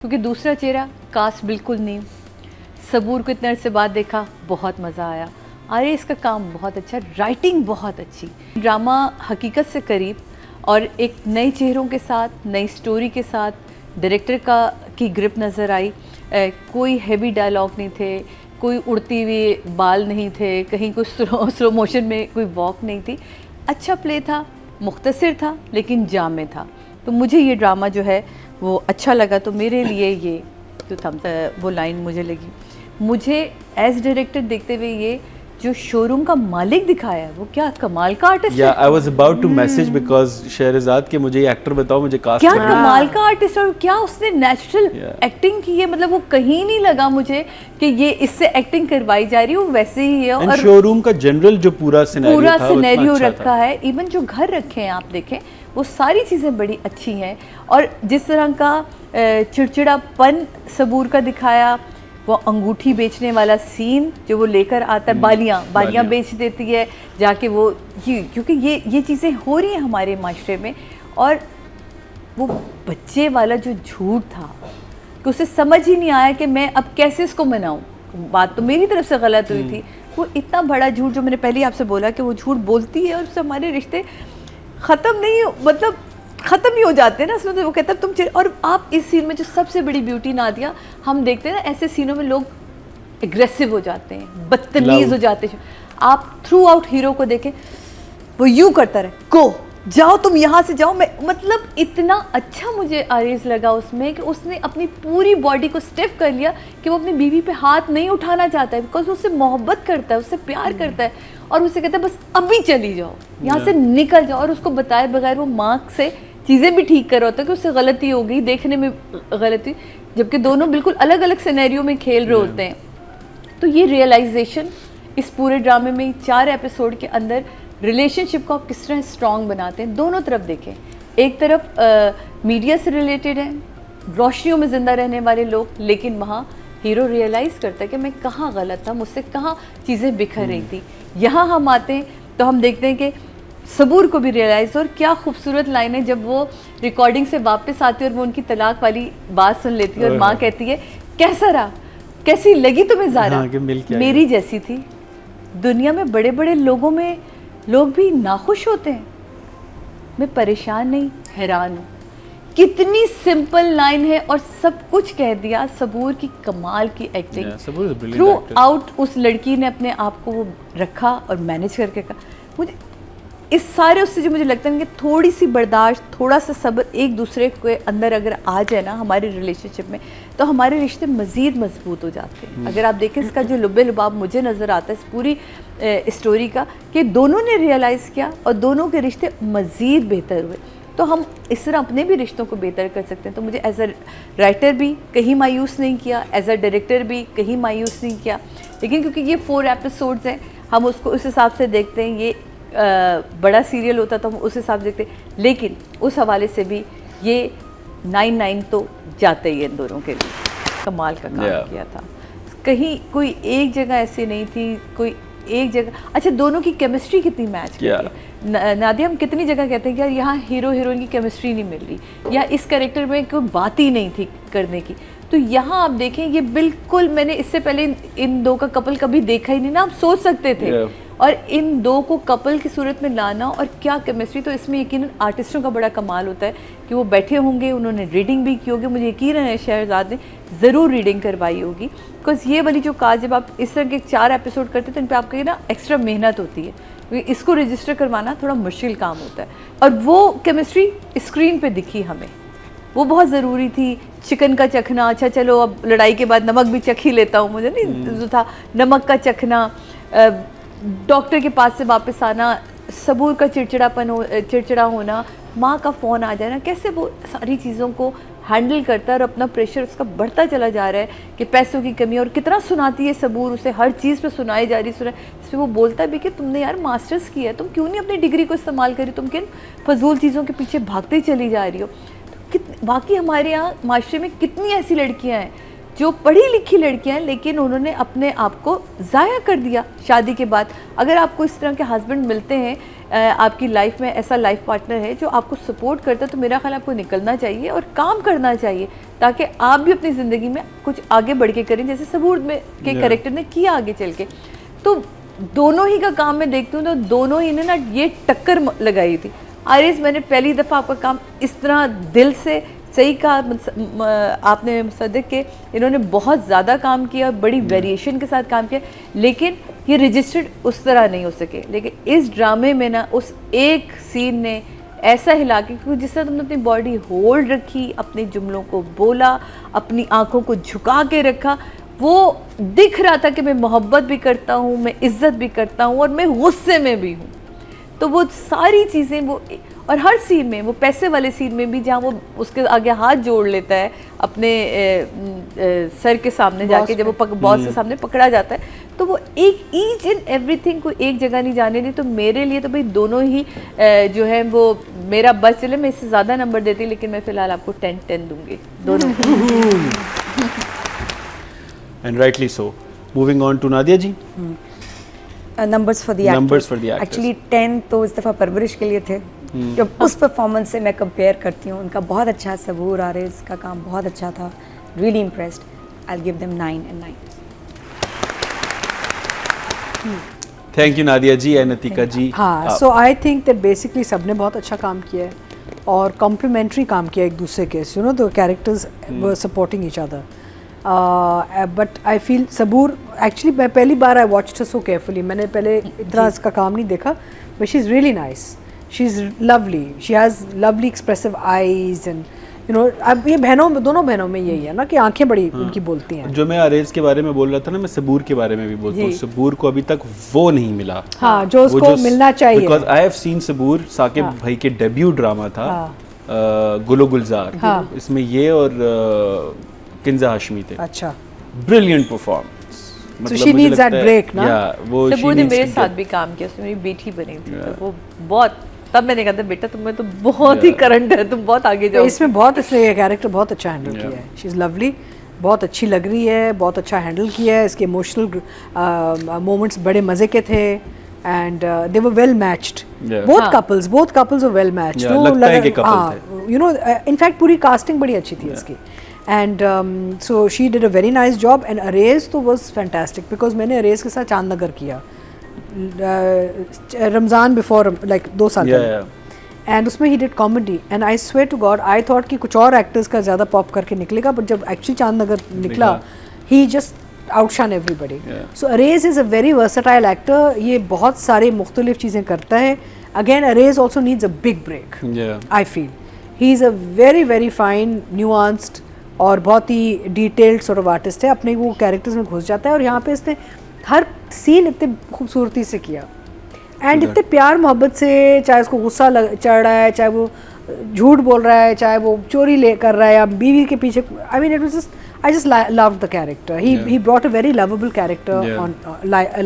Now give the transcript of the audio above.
क्योंकि दूसरा चेहरा कास्ट बिल्कुल नहीं। सबूर को इतने अरसे से बाद देखा, बहुत मज़ा आया। आरएस का काम बहुत अच्छा, राइटिंग बहुत अच्छी, ड्रामा हकीकत से करीब और एक नए चेहरों के साथ, नई स्टोरी के साथ डायरेक्टर की ग्रिप नज़र आई। कोई हैवी डायलॉग नहीं थे, कोई उड़ती हुई बाल नहीं थे, कहीं कोई स्लो मोशन में कोई वॉक नहीं थी। अच्छा प्ले था, मुख्तसर था लेकिन जामे था। तो मुझे ये ड्रामा जो है वो अच्छा लगा। तो मेरे लिए ये जो था वो लाइन मुझे लगी। मुझे एज डायरेक्टर देखते हुए ये जो शोरूम का मालिक दिखाया है वो क्या कमाल का आर्टिस्ट है। I was about to message because Shehrazad के मुझे ये एक्टर बताओ, मुझे कास्ट क्या कमाल का आर्टिस्ट और क्या उसने नेचुरल एक्टिंग की है। मतलब वो कहीं नहीं लगा मुझे कि ये इससे एक्टिंग करवाई जा रही है, वो वैसे ही है। और शोरूम का जनरल जो पूरा सिनेरियो रखा है, इवन जो घर रखे हैं आप देखें वो सारी चीज़ें बड़ी अच्छी हैं। और जिस तरह का चिड़चिड़ापन सबूर का दिखाया, वो अंगूठी बेचने वाला सीन जो वो लेकर आता है, बालियाँ बेच देती है जाके वो, क्योंकि ये चीज़ें हो रही हैं हमारे माशरे में। और वो बच्चे वाला जो झूठ था कि उसे समझ ही नहीं आया कि मैं अब कैसे इसको मनाऊं। बात तो मेरी तरफ से गलत हुई थी। वो इतना बड़ा झूठ जो मैंने पहले ही आपसे बोला कि वो झूठ बोलती है और उससे हमारे रिश्ते ख़त्म नहीं, मतलब ख़त्म ही हो जाते हैं ना। उसमें वो कहता है तुम और आप इस सीन में जो सबसे बड़ी ब्यूटी नादिया, हम देखते हैं ना ऐसे सीनों में लोग एग्रेसिव हो जाते हैं, बदतमीज़ हो जाते हैं। आप थ्रू आउट हीरो को देखें, वो यूँ करता रहे, को जाओ तुम यहाँ से जाओ। मैं मतलब इतना अच्छा मुझे आरेज लगा उसमें कि उसने अपनी पूरी बॉडी को स्टिफ कर लिया कि वो अपनी बीवी पे हाथ नहीं उठाना चाहता है, बिकॉज उससे मोहब्बत करता है, उससे प्यार करता है। और उसे कहता है बस अभी चली जाओ, यहाँ से निकल जाओ। और उसको बताए बगैर वो मार्क से चीज़ें भी ठीक कर रहा होता है कि उससे गलती हो गई, देखने में गलती, जबकि दोनों बिल्कुल अलग अलग सिनेरियो में खेल रहे होते हैं। तो ये रियलाइजेशन इस पूरे ड्रामे में 4 एपिसोड के अंदर रिलेशनशिप को आप किस तरह स्ट्रॉन्ग बनाते हैं, दोनों तरफ देखें। एक तरफ मीडिया से रिलेटेड है, रोशनियों में ज़िंदा रहने वाले लोग, लेकिन वहाँ हीरो रियलाइज़ करता है कि मैं कहाँ गलत था, मुझसे कहाँ चीज़ें बिखर रही थी। यहाँ हम आते हैं तो हम देखते हैं कि सबूर को भी रियलाइज़। और क्या खूबसूरत लाइन है जब वो रिकॉर्डिंग से वापस आती है और वो उनकी तलाक वाली बात सुन लेती है और माँ कहती है कैसा रहा, कैसी लगी तुम्हें ज़ारा? मेरी जैसी थी। दुनिया में बड़े बड़े लोगों में लोग भी नाखुश होते हैं, मैं परेशान नहीं, हैरान हूँ। कितनी सिंपल लाइन है और सब कुछ कह दिया। सबूर की कमाल की एक्टिंग थ्रू आउट। उस लड़की ने अपने आप को वो रखा और मैनेज करके कहा। मुझे इस सारे उससे जो मुझे लगता है कि थोड़ी सी बर्दाश्त, थोड़ा सा सब्र एक दूसरे के अंदर अगर आ जाए ना हमारे रिलेशनशिप में, तो हमारे रिश्ते मज़ीद मजबूत हो जाते हैं। अगर आप देखें इसका जो लुब्बे लुबाब मुझे नज़र आता है इस पूरी स्टोरी का, कि दोनों ने रियलाइज़ किया और दोनों के रिश्ते मज़ीद बेहतर हुए। तो हम इस तरह अपने भी रिश्तों को बेहतर कर सकते हैं। तो मुझे एज अ राइटर भी कहीं मायूस नहीं किया, एज अ डायरेक्टर भी कहीं मायूस नहीं किया। लेकिन क्योंकि ये 4 एपिसोड्स हैं, हम उसको उस हिसाब से देखते हैं। ये बड़ा सीरियल होता तो हम उस हिसाब से देखते, लेकिन उस हवाले से भी ये 9-9 तो जाते ही इन दोनों के लिए। कमाल का काम किया था। कहीं कोई एक जगह ऐसी नहीं थी, कोई एक जगह। अच्छा, दोनों की केमिस्ट्री कितनी मैच करती है। नादिया, हम कितनी जगह कहते हैं कि यार यहाँ हीरो हीरोइन की केमिस्ट्री नहीं मिल रही, या इस कैरेक्टर में कोई बात ही नहीं थी करने की। तो यहाँ आप देखें ये बिल्कुल, मैंने इससे पहले इन दो का कपल कभी देखा ही नहीं ना। आप सोच सकते थे और इन दो को कपल की सूरत में लाना, और क्या केमिस्ट्री। तो इसमें यकीनन आर्टिस्टों का बड़ा कमाल होता है कि वो बैठे होंगे, उन्होंने रीडिंग भी की होगी। मुझे यकीन है शहरजाद ने ज़रूर रीडिंग करवाई होगी, बिकॉज ये वाली जो काज जब आप इस तरह के 4 एपिसोड करते हैं तो इन पर आपकी ना एक्स्ट्रा मेहनत होती है, क्योंकि इसको रजिस्टर करवाना थोड़ा मुश्किल काम होता है। और वो केमिस्ट्री स्क्रीन पर दिखी हमें, वो बहुत ज़रूरी थी। चिकन का चखना, अच्छा चलो अब लड़ाई के बाद नमक भी चख ही लेता हूँ, मुझे नहीं जो था नमक का चखना, डॉक्टर के पास से वापस आना, सबूर का चिड़चिड़ा होना, माँ का फ़ोन आ जाना, कैसे वो सारी चीज़ों को हैंडल करता है और अपना प्रेशर उसका बढ़ता चला जा रहा है कि पैसों की कमी। और कितना सुनाती है सबूर, उसे हर चीज़ पे सुनाई जा रही इसमें वो बोलता भी कि तुमने यार मास्टर्स किया है, तुम क्यों नहीं अपनी डिग्री को इस्तेमाल करी, तुम किन फजूल चीज़ों के पीछे भागती चली जा रही हो। बाकी हमारे यहाँ माशरे में कितनी ऐसी लड़कियाँ हैं जो पढ़ी लिखी लड़कियां हैं, लेकिन उन्होंने अपने आप को ज़ाया कर दिया शादी के बाद। अगर आपको इस तरह के हस्बैंड मिलते हैं आपकी लाइफ में ऐसा लाइफ पार्टनर है जो आपको सपोर्ट करता है, तो मेरा ख्याल आपको निकलना चाहिए और काम करना चाहिए ताकि आप भी अपनी ज़िंदगी में कुछ आगे बढ़ के करें, जैसे सबूर में के कैरेक्टर ने किया आगे चल के। तो दोनों ही का काम मैं देखती हूँ तो दोनों ही ने ना ये टक्कर लगाई थी। आरिज़, मैंने पहली दफ़ा आपका काम इस तरह दिल से सही कहा आपने मुसद्दिक के, इन्होंने बहुत ज़्यादा काम किया, बड़ी वेरिएशन के साथ काम किया, लेकिन ये रजिस्टर्ड उस तरह नहीं हो सके। लेकिन इस ड्रामे में ना उस एक सीन ने ऐसा हिला के, क्योंकि जिस तरह तुमने अपनी बॉडी होल्ड रखी, अपने जुमलों को बोला, अपनी आंखों को झुका के रखा, वो दिख रहा था कि मैं मोहब्बत भी करता हूँ, मैं इज़्ज़त भी करता हूँ और मैं गुस्से में भी हूँ। तो वो सारी चीज़ें वो, और हर सीन में, वो पैसे वाले सीन में भी जहाँ वो उसके आगे हाथ जोड़ लेता है अपने सर के सामने जाके, जब वो बॉस के सामने पकड़ा जाता है, तो वो एक ईच एंड एवरीथिंग को एक जगह नहीं जाने दी। तो मेरे लिए तो भाई दोनों ही जो है वो मेरा बस चले, मैं इससे ज़्यादा नंबर देती, लेकिन मैं फ़िलहाल आपको 10-10 दूंगी दोनों। And rightly so. Moving on to Nadia ji. Numbers for the actors. Numbers for the actors. Actually 10 तो इस दफ़ा परवरिश के लिए थे। जब उस परफॉर्मेंस से मैं कंपेयर करती हूँ, उनका बहुत अच्छा, सबूर आरिज़ का काम बहुत अच्छा था, really impressed. I'll give them 9 and 9. Thank you Nadia ji and Atika जी. हाँ, so I think that basically सबने बहुत अच्छा काम किया है और कॉम्प्लीमेंट्री काम किया एक दूसरे के, you know, the characters were supporting each other. But I feel Saboor, actually मैं पहली बार I watched her so carefully, मैंने पहले इतना इसका काम नहीं देखा, but she's really nice, she's lovely, she has lovely expressive eyes and you know, अब ये दोनों बहनों में यही है ना कि आंखें बड़ी उनकी बोलती हैं। जो मैं आरिज़ के बारे में बोल रहा था ना, मैं सबूर के बारे में भी बोलता हूँ। सबूर को अभी तक वो नहीं मिला, हाँ, जो उसको मिलना चाहिए। Because I have seen सबूर, साकिब भाई के डेब्यू ड्रामा था गुलो गुलजार, इसमें ये और किंजा हाशमी थे। अच्छा, brilliant performance. So she needs that break ना? वो सबूर ने मेरे साथ भी काम किया, उसमें मेरी बेटी बनी थी, तो वो बहुत, तब मैंने कहा था बेटा तुम्हें तो बहुत ही करंट है, तुम बहुत आगे जाओ। इसमें बहुत, इसने ये कैरेक्टर बहुत अच्छा हैंडल किया है, शी इज़ लवली, बहुत अच्छी लग रही है, बहुत अच्छा हैंडल किया है, इसके इमोशनल मोमेंट्स बड़े मज़े के थे and they were well matched, both couples were well matched, you know, in fact पूरी कास्टिंग बड़ी अच्छी थी इसकी and so she did a very nice job and arrays तो वाज फैंटास्टिक बिकॉज मैंने अरेज के साथ चांदनगर किया रमज़ान बिफोर लाइक 2 साल पहले एंड उसमें he did comedy and I swear to God I thought कि कुछ और एक्टर्स का ज़्यादा पॉप करके निकलेगा, बट जब एक्चुअली चांदनगर निकला ही just outshine everybody. So Arez is a very versatile actor, ये बहुत सारे मुख्तलिफ चीज़ें करता है। Again Arez also needs a big break, I feel he is a very very fine nuanced और बहुत ही डिटेल्ड सॉर्ट ऑफ आर्टिस्ट है, अपने वो कैरेक्टर्स में घुस जाता है और यहाँ पे इसने हर सीन इतने खूबसूरती से किया एंड इतने प्यार मोहब्बत से, चाहे उसको गुस्सा चढ़ रहा है, चाहे वो झूठ बोल रहा है, चाहे वो चोरी कर रहा है या बीवी के पीछे, I mean it was just, I just loved the character, he brought a very lovable character on